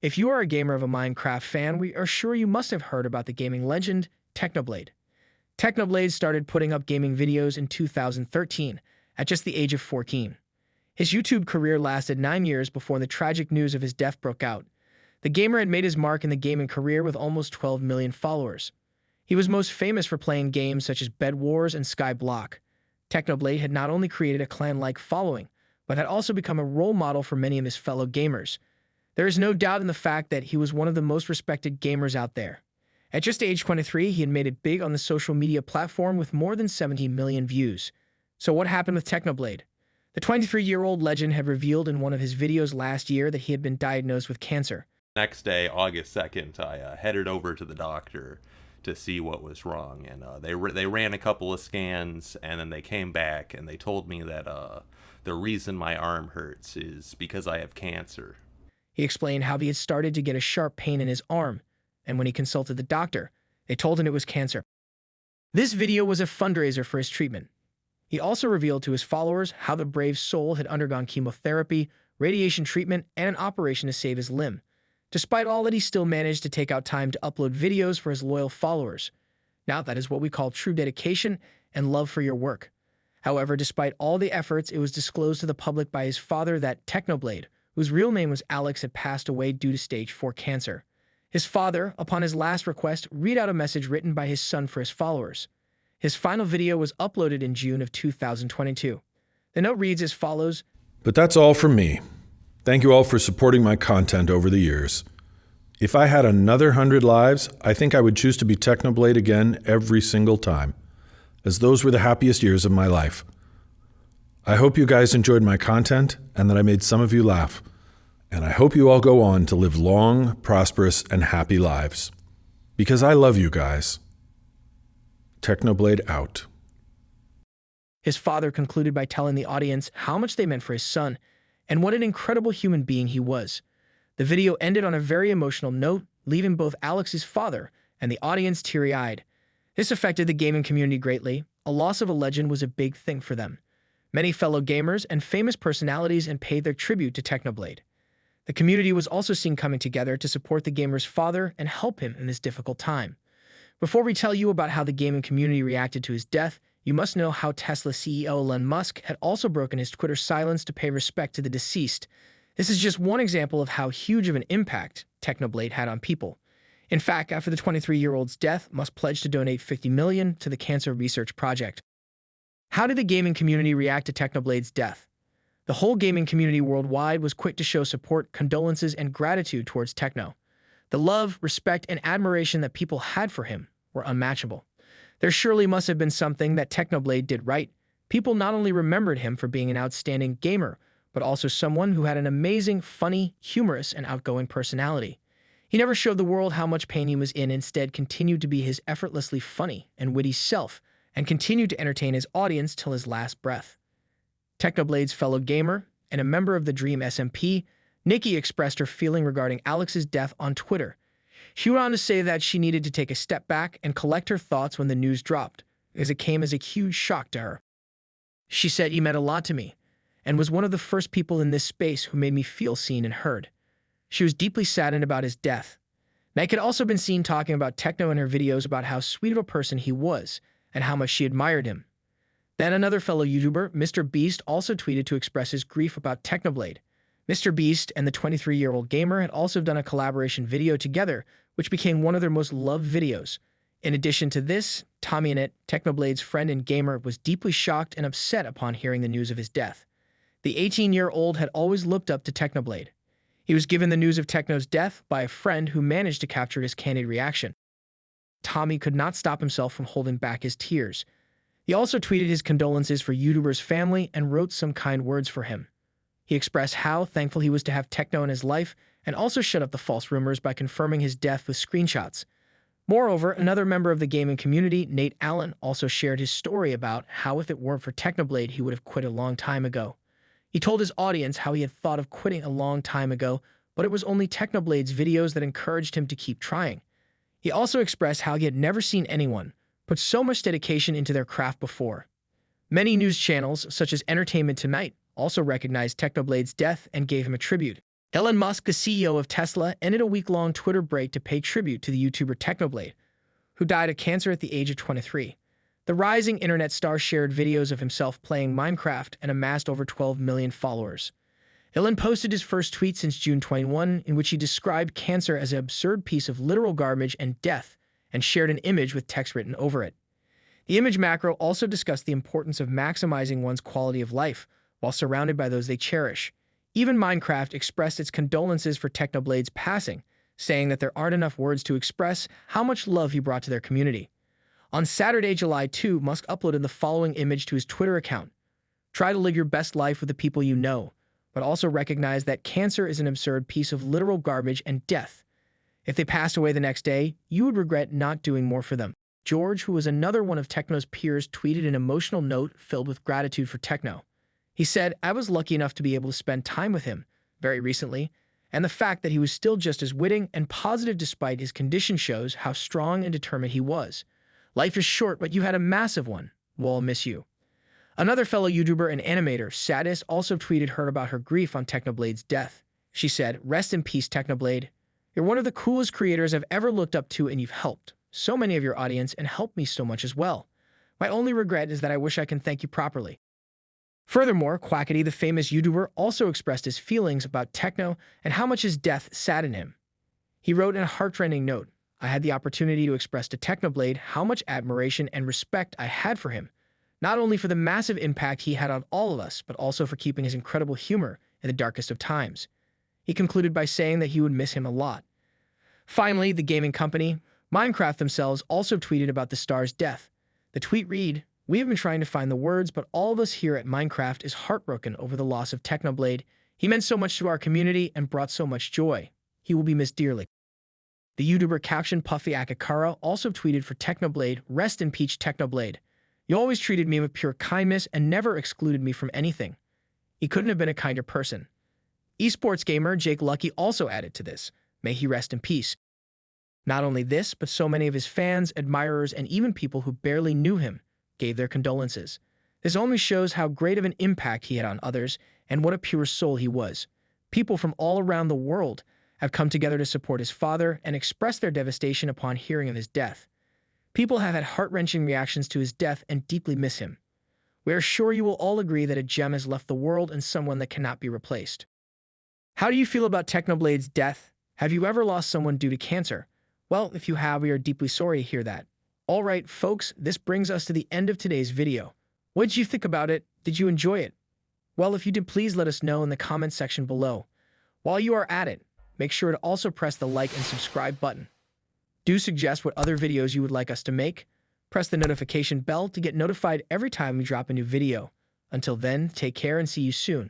If you are a gamer of a Minecraft fan, we are sure you must have heard about the gaming legend, Technoblade. Technoblade started putting up gaming videos in 2013, at just the age of 14. His YouTube career lasted 9 years before the tragic news of his death broke out. The gamer had made his mark in the gaming career with almost 12 million followers. He was most famous for playing games such as Bed Wars and Skyblock. Technoblade had not only created a clan-like following, but had also become a role model for many of his fellow gamers. There is no doubt in the fact that he was one of the most respected gamers out there. At just age 23, he had made it big on the social media platform with more than 70 million views. So what happened with Technoblade? The 23-year-old legend had revealed in one of his videos last year that he had been diagnosed with cancer. Next day, August 2nd, I headed over to the doctor to see what was wrong, and they ran a couple of scans, and then they came back and they told me that the reason my arm hurts is because I have cancer. He explained how he had started to get a sharp pain in his arm, and when he consulted the doctor, they told him it was cancer. This video was a fundraiser for his treatment. He also revealed to his followers how the brave soul had undergone chemotherapy, radiation treatment, and an operation to save his limb. Despite all that, he still managed to take out time to upload videos for his loyal followers. Now, that is what we call true dedication and love for your work. However, despite all the efforts, it was disclosed to the public by his father that Technoblade, whose real name was Alex, had passed away due to stage 4 cancer. His father, upon his last request, read out a message written by his son for his followers. His final video was uploaded in June of 2022. The note reads as follows: "But that's all from me. Thank you all for supporting my content over the years. If I had another 100 lives, I think I would choose to be Technoblade again every single time, as those were the happiest years of my life. I hope you guys enjoyed my content and that I made some of you laugh. And I hope you all go on to live long, prosperous, and happy lives. Because I love you guys. Technoblade out." His father concluded by telling the audience how much they meant for his son and what an incredible human being he was. The video ended on a very emotional note, leaving both Alex's father and the audience teary-eyed. This affected the gaming community greatly. A loss of a legend was a big thing for them. Many fellow gamers and famous personalities and paid their tribute to Technoblade. The community was also seen coming together to support the gamer's father and help him in this difficult time. Before we tell you about how the gaming community reacted to his death, you must know how Tesla CEO Elon Musk had also broken his Twitter silence to pay respect to the deceased. This is just one example of how huge of an impact Technoblade had on people. In fact, after the 23-year-old's death, Musk pledged to donate $50 million to the Cancer Research Project. How did the gaming community react to Technoblade's death? The whole gaming community worldwide was quick to show support, condolences, and gratitude towards Techno. The love, respect, and admiration that people had for him were unmatchable. There surely must have been something that Technoblade did right. People not only remembered him for being an outstanding gamer, but also someone who had an amazing, funny, humorous, and outgoing personality. He never showed the world how much pain he was in, instead continued to be his effortlessly funny and witty self, and continued to entertain his audience till his last breath. Technoblade's fellow gamer and a member of the Dream SMP, Nikki, expressed her feeling regarding Alex's death on Twitter. She went on to say that she needed to take a step back and collect her thoughts when the news dropped, as it came as a huge shock to her. She said, "He meant a lot to me, and was one of the first people in this space who made me feel seen and heard." She was deeply saddened about his death. Nike had also been seen talking about Techno in her videos about how sweet of a person he was, and how much she admired him. Then another fellow YouTuber, Mr. Beast, also tweeted to express his grief about Technoblade. Mr. Beast and the 23-year-old gamer had also done a collaboration video together, which became one of their most loved videos. In addition to this, Tommy Innit, Technoblade's friend and gamer, was deeply shocked and upset upon hearing the news of his death. The 18-year-old had always looked up to Technoblade. He was given the news of Techno's death by a friend who managed to capture his candid reaction. Tommy could not stop himself from holding back his tears. He also tweeted his condolences for YouTuber's family and wrote some kind words for him. He expressed how thankful he was to have Techno in his life and also shut up the false rumors by confirming his death with screenshots. Moreover, another member of the gaming community, Nate Allen, also shared his story about how if it weren't for Technoblade, he would have quit a long time ago. He told his audience how he had thought of quitting a long time ago, but it was only Technoblade's videos that encouraged him to keep trying. He also expressed how he had never seen anyone put so much dedication into their craft before. Many news channels, such as Entertainment Tonight, also recognized Technoblade's death and gave him a tribute. Elon Musk, the CEO of Tesla, ended a week-long Twitter break to pay tribute to the YouTuber Technoblade, who died of cancer at the age of 23. The rising internet star shared videos of himself playing Minecraft and amassed over 12 million followers. Elon posted his first tweet since June 21, in which he described cancer as an absurd piece of literal garbage and death, and shared an image with text written over it. The image macro also discussed the importance of maximizing one's quality of life while surrounded by those they cherish. Even Minecraft expressed its condolences for Technoblade's passing, saying that there aren't enough words to express how much love he brought to their community. On Saturday, July 2, Musk uploaded the following image to his Twitter account. Try to live your best life with the people you know, but also recognize that cancer is an absurd piece of literal garbage and death. If they passed away the next day, you would regret not doing more for them. George, who was another one of Techno's peers, tweeted an emotional note filled with gratitude for Techno. He said, "I was lucky enough to be able to spend time with him very recently, and the fact that he was still just as witty and positive despite his condition shows how strong and determined he was. Life is short, but you had a massive one. We'll miss you." Another fellow YouTuber and animator, Sadis, also tweeted her about her grief on Technoblade's death. She said, "Rest in peace, Technoblade. You're one of the coolest creators I've ever looked up to, and you've helped so many of your audience and helped me so much as well. My only regret is that I wish I can thank you properly." Furthermore, Quackity, the famous YouTuber, also expressed his feelings about Techno and how much his death saddened him. He wrote in a heartrending note, "I had the opportunity to express to Technoblade how much admiration and respect I had for him, not only for the massive impact he had on all of us, but also for keeping his incredible humor in the darkest of times." He concluded by saying that he would miss him a lot. Finally, the gaming company, Minecraft themselves, also tweeted about the star's death. The tweet read, "We have been trying to find the words, but all of us here at Minecraft is heartbroken over the loss of Technoblade. He meant so much to our community and brought so much joy. He will be missed dearly." The YouTuber caption Puffy Akakara also tweeted for Technoblade, "Rest in peace, Technoblade. You always treated me with pure kindness and never excluded me from anything. He couldn't have been a kinder person." Esports gamer Jake Lucky also added to this, "May he rest in peace." Not only this, but so many of his fans, admirers, and even people who barely knew him gave their condolences. This only shows how great of an impact he had on others and what a pure soul he was. People from all around the world have come together to support his father and express their devastation upon hearing of his death. People have had heart-wrenching reactions to his death and deeply miss him. We are sure you will all agree that a gem has left the world and someone that cannot be replaced. How do you feel about Technoblade's death? Have you ever lost someone due to cancer? Well, if you have, we are deeply sorry to hear that. All right, folks, this brings us to the end of today's video. What did you think about it? Did you enjoy it? Well, if you did, please let us know in the comment section below. While you are at it, make sure to also press the like and subscribe button. Do suggest what other videos you would like us to make. Press the notification bell to get notified every time we drop a new video. Until then, take care and see you soon.